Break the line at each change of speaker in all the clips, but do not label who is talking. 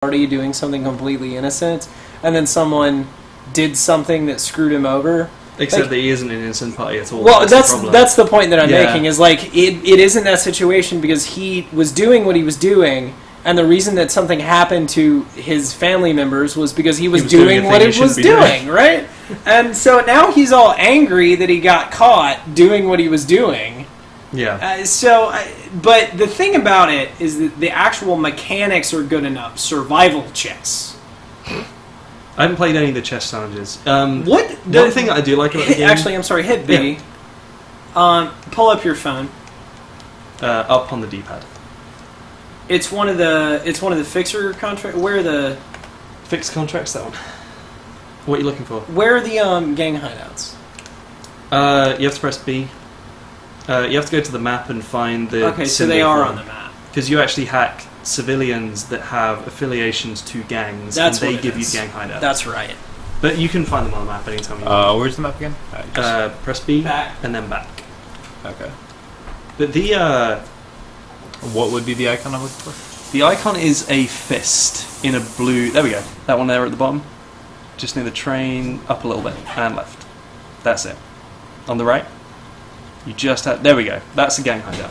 party doing something completely innocent, and then someone did something that screwed him over.
Except that he isn't an innocent party at all.
Well, that's the point that I'm making, is like, it isn't that situation because he was doing what he was doing, and the reason that something happened to his family members was because he was doing what he was doing, right? And so now he's all angry that he got caught doing what he was doing.
Yeah.
But the thing about it is that the actual mechanics are good enough. Survival chess.
I haven't played any of the chess challenges. One thing that I do like about the game...
Actually, I'm sorry, hit B. Yeah. Pull up your phone.
Up on the D-pad.
It's one of the fixer contracts. Where are the...
Fixed contracts, that one. What are you looking for?
Where are the gang hideouts?
You have to press B. You have to go to the map and find the...
Okay, so they are on the map.
Because you actually hack civilians that have affiliations to gangs, and they give you gang hideouts.
That's right.
But you can find them on the map anytime you want.
Where's the map again?
Press B,
back.
And then back.
Okay.
But the...
what would be the icon I'm looking for?
The icon is a fist in a blue... There we go. That one there at the bottom. Just near the train, up a little bit, and left. That's it. On the right, you just have... There we go. That's a gang hideout.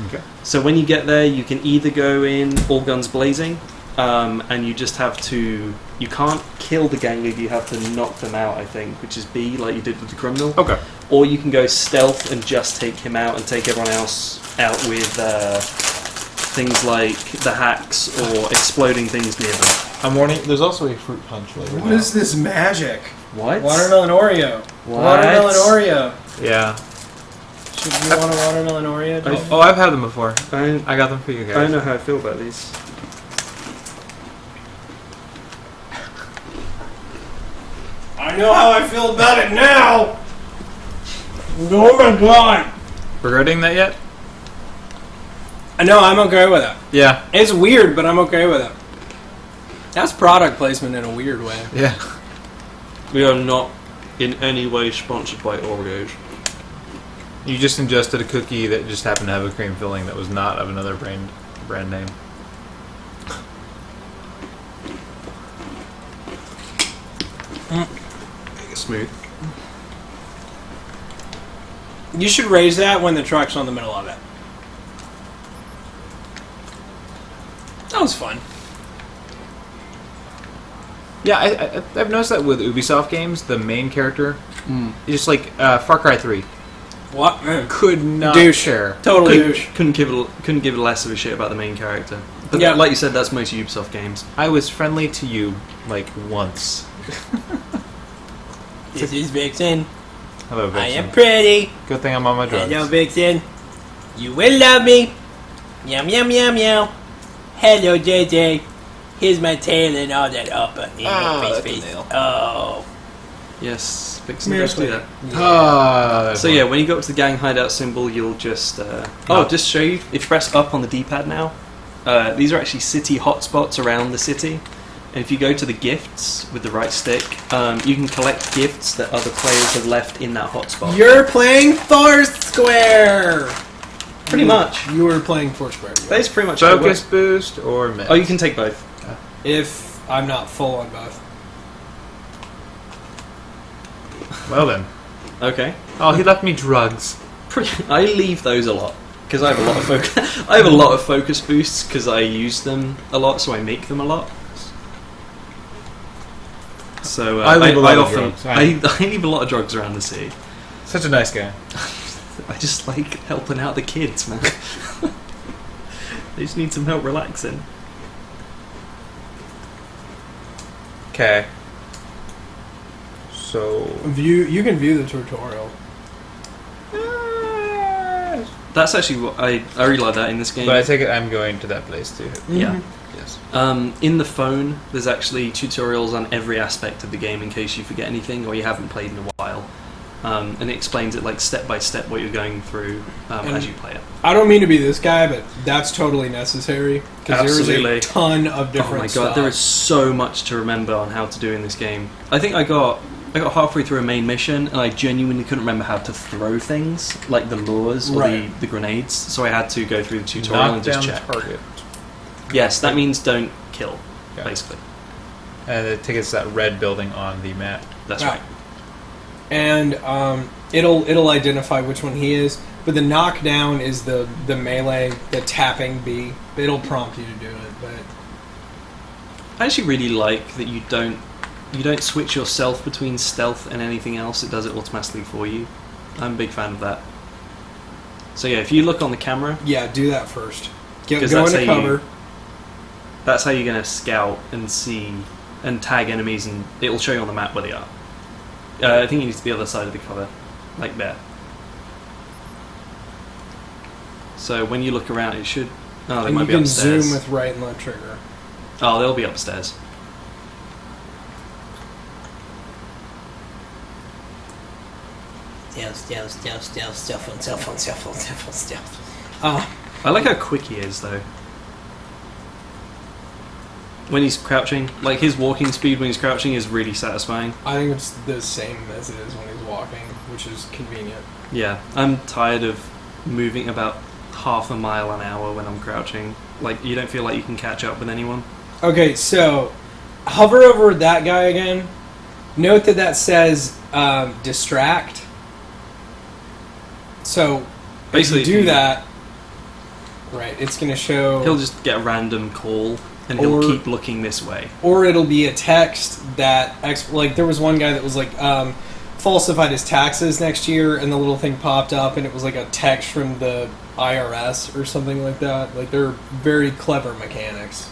Okay.
So when you get there, you can either go in all guns blazing, and you just have to... You can't kill the gang leader, you have to knock them out, I think, which is B, like you did with the criminal.
Okay.
Or you can go stealth and just take him out and take everyone else out with things like the hacks or exploding things near them.
I'm warning, there's also a fruit punch later.
What is this magic?
What?
Watermelon Oreo.
What?
Watermelon Oreo.
Yeah.
Should you want a watermelon Oreo?
Oh, I've had them before.
I
got them for you guys.
I don't know how I feel about these.
I know how I feel about it now! Oh my god!
Regretting that yet?
No, I'm okay with it.
Yeah.
It's weird, but I'm okay with it. That's product placement in a weird way.
Yeah.
We are not in any way sponsored by Oreos.
You just ingested a cookie that just happened to have a cream filling that was not of another brand name.
Smooth.
You should raise that when the truck's on the middle of it. That was fun.
Yeah, I've noticed that with Ubisoft games, the main character is just like Far Cry 3.
What?
Could not
douche.
share.
Total douche.
Couldn't give less of a shit about the main character. But
yeah,
like you said, that's most Ubisoft games.
I was friendly to you like once.
This is Vixen.
Hello, Vixen.
I am pretty.
Good thing I'm on my drugs.
Hello, Vixen. You will love me. Meow, meow, meow, meow. Hello, JJ. Here's my tail and all that upper. Face. Oh.
Yes, Vixen does do
So
that. So yeah, when you go up to the gang hideout symbol, you'll just... just show you. If you press up on the D-pad now, these are actually city hotspots around the city. And if you go to the gifts with the right stick, you can collect gifts that other players have left in that hotspot.
You're playing Foursquare!
Pretty much.
You were playing Foursquare.
That's pretty much
Focus boost or mix?
Oh, you can take both.
If I'm not full on both.
Well then.
Okay.
Oh, he left me drugs.
I leave those a lot because I have a lot of focus. I have a lot of focus boosts because I use them a lot, so I make them a lot. So I leave a lot of drugs. I leave a lot of drugs around the city.
Such a nice guy.
I just like helping out the kids, man. They just need some help relaxing.
Okay. So
you can view the tutorial.
That's actually what I really like that in this game.
But I take it I'm going to that place too.
Mm-hmm.
Yeah.
Yes.
In the phone, there's actually tutorials on every aspect of the game in case you forget anything or you haven't played in a while. And it explains it like step by step what you're going through as you play it.
I don't mean to be this guy, but that's totally necessary because there's a ton of different stuff.
Oh my god, there is so much to remember on how to do in this game. I think I got halfway through a main mission and I genuinely couldn't remember how to throw things like the lures or the grenades, so I had to go through the tutorial and just check.
Target.
Yes, that means don't kill. basically.
And the ticket's that red building on the map.
That's right.
And it'll identify which one he is. But the knockdown is the melee, the tapping B. It'll prompt you to do it. But
I actually really like that you don't switch yourself between stealth and anything else. It does it automatically for you. I'm a big fan of that. So yeah, if you look on the camera,
yeah, do that first. Go
that's
into
how
cover.
that's how you're going to scout and see and tag enemies, and it'll show you on the map where they are. I think you need to be on the other side of the cover, like there. So when you look around, it should. Oh, they
And
might
you
be
can
upstairs.
zoom with right and left trigger.
Oh, they'll be upstairs.
Stealth.
I like how quick he is, though. When he's crouching, like his walking speed when he's crouching is really satisfying.
I think it's the same as it is when he's walking, which is convenient.
Yeah, I'm tired of moving about half a mile an hour when I'm crouching. Like, you don't feel like you can catch up with anyone.
Okay, so hover over that guy again. Note that says distract. So
Basically,
if you do that, right, it's going to show...
He'll just get a random call, and
Or-
he'll keep looking this way.
Or it'll be a text that... like, there was one guy that was like... falsified his taxes next year, and the little thing popped up, and it was like a text from the IRS or something like that. Like, they're very clever mechanics.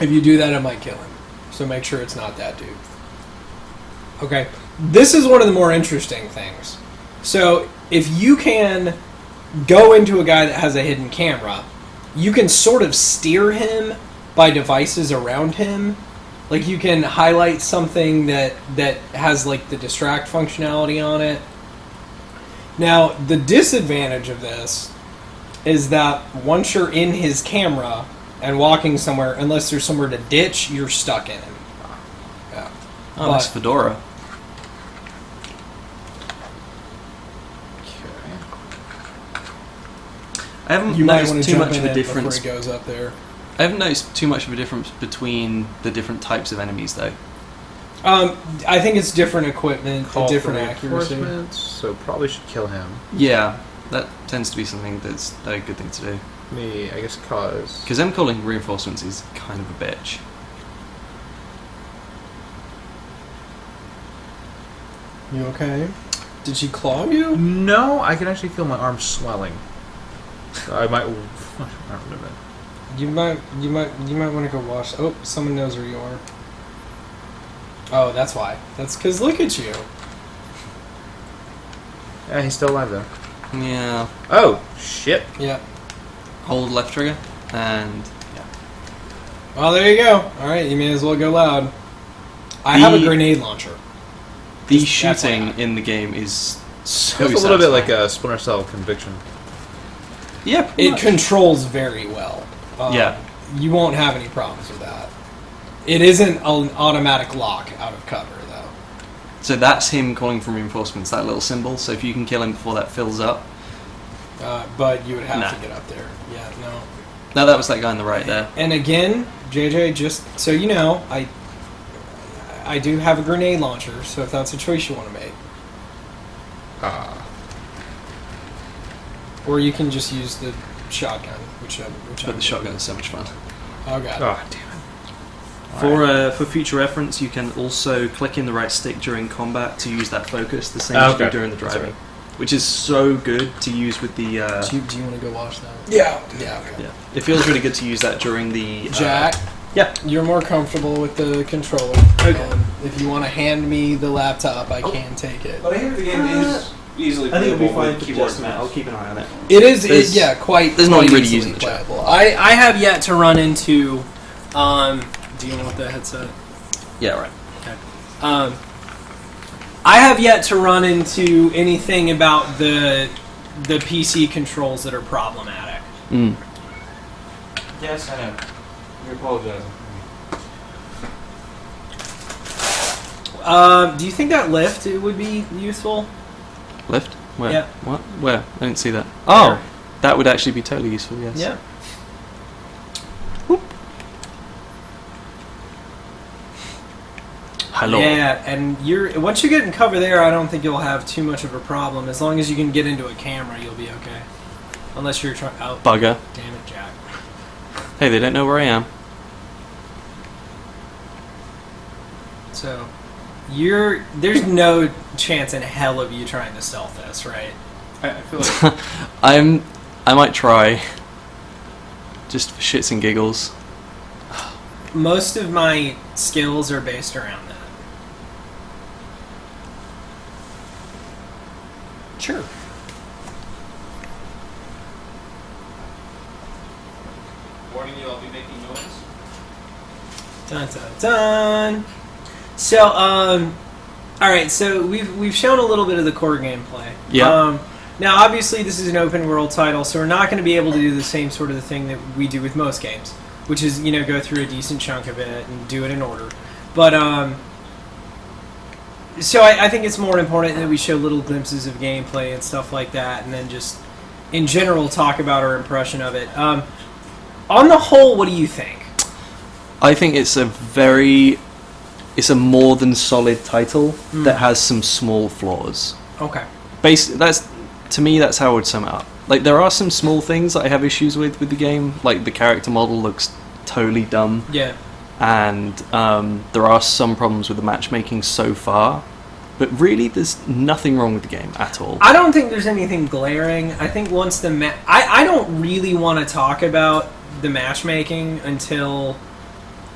If you do that, it might kill him. So make sure it's not that dude. Okay. This is one of the more interesting things. So, if you can go into a guy that has a hidden camera, you can sort of steer him by devices around him. Like, you can highlight something that has, like, the distract functionality on it. Now, the disadvantage of this is that once you're in his camera and walking somewhere, unless there's somewhere to ditch, you're stuck in him. Yeah.
Oh, that's Fedora. I haven't
You might want
noticed
to
too
jump
much
in
of a
it
difference.
before he goes up there.
I haven't noticed too much of a difference between the different types of enemies, though.
I think it's different equipment,
Call
different
for
accuracy.
reinforcements, so probably should kill him.
Yeah, that tends to be something that's a good thing to do.
Me, I guess, cause...
Because them calling reinforcements is kind of a bitch.
You okay? Did she claw you?
No, I can actually feel my arm swelling. So I might... I don't know.
You might want to go wash. Oh, someone knows where you are. Oh, that's why. That's because look at you.
Yeah, he's still alive though.
Yeah.
Oh, shit.
Yeah.
Hold left trigger, and yeah.
Well, there you go. All right, you may as well go loud. I have a grenade launcher.
The
Just
shooting
FYI.
in the game is so
Feels a little bit like
satisfying.
a Splinter Cell Conviction.
Yeah, pretty
It
much.
controls very well.
Yeah.
You won't have any problems with that. It isn't an automatic lock out of cover, though.
So that's him calling for reinforcements, that little symbol. So if you can kill him before that fills up.
But you would have
Nah.
to get up there. Yeah, no.
No, that was that guy on the right there.
And again, JJ, just so you know, I do have a grenade launcher, so if that's a choice you want to make. Or you can just use the shotgun, which
But the shotgun is so much fun.
Oh, God.
Oh, damn it.
For future reference, you can also click in the right stick during combat to use that focus, the same
Oh,
as you do
okay.
during the
That's
driving.
right.
Which is so good to use with the...
Do you want to go watch that? Yeah. Yeah, okay.
yeah, it feels really good to use that during the...
Jack,
yeah.
you're more comfortable with the controller.
Okay.
If you want to hand me the laptop, I can take it.
But I hear the game is easily I think it'll be playable fine with for keyboard
just
and mouse. I'll keep an eye on it.
It is,
There's-
quite.
there's no
quite
one really
easily
using the chat.
playable. I have yet to run into. Do you want the headset?
Yeah, right.
Okay. I have yet to run into anything about the PC controls that are problematic.
Mm.
Yes, I know. You're apologizing.
Do you think that lift it would be useful?
Lift? Where?
Yeah.
What? Where? I didn't see that. Oh! That would actually be totally useful, yes.
Yeah.
hello.
Yeah, and once you get in cover there, I don't think you'll have too much of a problem. As long as you can get into a camera, you'll be okay. Unless you're trying... Oh,
bugger.
Damn it, Jack.
Hey, they don't know where I am.
So, there's no chance in hell of you trying to stealth this, right?
I feel like
I might try. Just for shits and giggles.
Most of my skills are based around that. Sure.
warning you, I'll be making noise.
Dun dun dun. So, all right. So we've shown a little bit of the core gameplay.
Yeah.
Now, obviously, this is an open world title, so we're not going to be able to do the same sort of thing that we do with most games, which is go through a decent chunk of it and do it in order. But so I think it's more important that we show little glimpses of gameplay and stuff like that, and then just in general talk about our impression of it. On the whole, what do you think?
I think it's a more than solid title that has some small flaws.
Okay.
To me, that's how I would sum it up. Like, there are some small things that I have issues with the game. Like, the character model looks totally dumb.
Yeah.
And there are some problems with the matchmaking so far. But really, there's nothing wrong with the game at all.
I don't think there's anything glaring. I think once I don't really want to talk about the matchmaking until...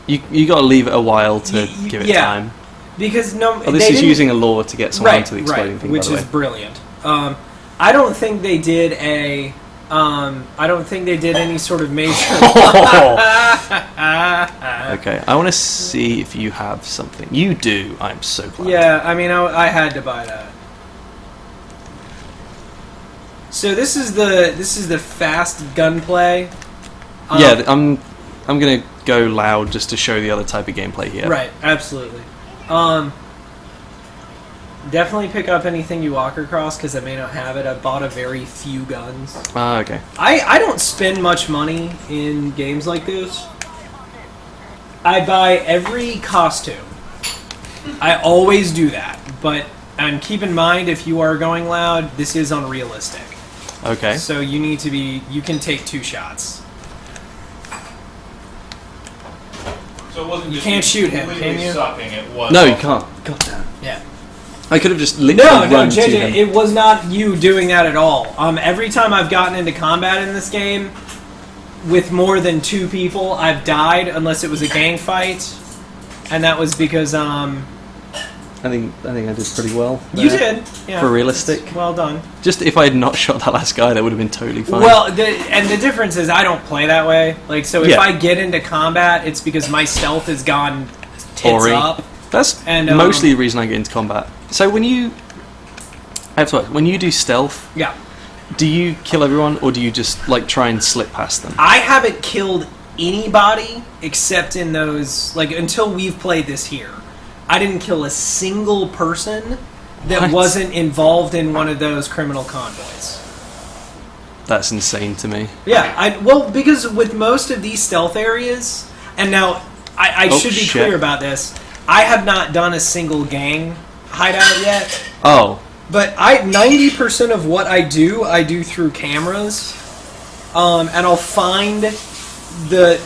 You got to leave it a while to give it time.
Because
this is using a lore to get someone into the exploding thing,
which
by the
is
way.
Brilliant. I don't think they did any sort of major.
Okay, I want to see if you have something. You do. I'm so glad.
Yeah, I mean, I had to buy that. So this is the fast gunplay.
Yeah, I'm gonna go loud just to show the other type of gameplay here.
Right, absolutely. Definitely pick up anything you walk across because I may not have it. I bought a very few guns.
Okay.
I don't spend much money in games like this. I buy every costume. I always do that. And keep in mind, if you are going loud, this is unrealistic.
Okay.
So you can take 2 shots.
So it wasn't
You can't shoot him, can you?
Sucking, it was
No, you can't. God damn.
Yeah.
I could have just literally run to him.
JJ, it was not you doing that at all. Every time I've gotten into combat in this game, with more than 2 people, I've died unless it was a gang fight, and that was because
I think I did pretty well.
You did, yeah.
For realistic.
Well done.
Just if I had not shot that last guy, that would have been totally fine.
Well, the difference is I don't play that way. Like, so if
Yeah.
I get into combat, it's because my stealth has gone tits up.
That's mostly the reason I get into combat. So when you do stealth,
Yeah.
do you kill everyone or do you just try and slip past them?
I haven't killed anybody except in those, until we've played this here. I didn't kill a single person that wasn't involved in one of those criminal convoys.
That's insane to me.
Yeah, because with most of these stealth areas, and now I should be clear about this, I have not done a single gang hideout yet.
Oh.
But 90% of what I do through cameras, and I'll find the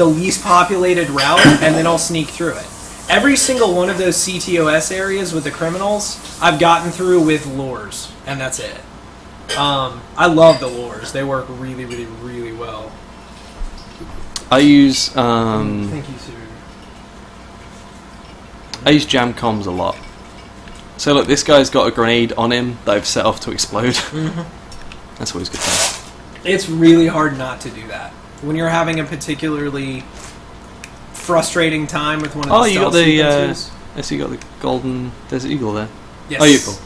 least populated route, and then I'll sneak through it. Every single one of those CTOS areas with the criminals, I've gotten through with lures, and that's it. I love the lures; they work really, really, really well.
I use
Thank you, sir.
I use jam comms a lot. So look, this guy's got a grenade on him that I've set off to explode.
Mm-hmm.
That's always good fun.
It's really hard not to do that when you're having a particularly frustrating time with one of the
you got
stealth
the
sequences.
so you got the golden Desert Eagle there.
Yes.
Oh, you're cool.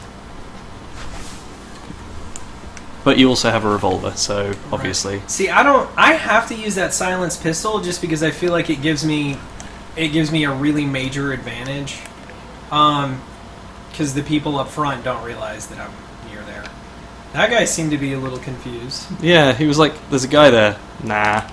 But you also have a revolver, so obviously.
Right. See, I have to use that silenced pistol just because I feel like it gives me a really major advantage. Because the people up front don't realize that I'm near there. That guy seemed to be a little confused.
Yeah, he was like, "There's a guy there." Nah.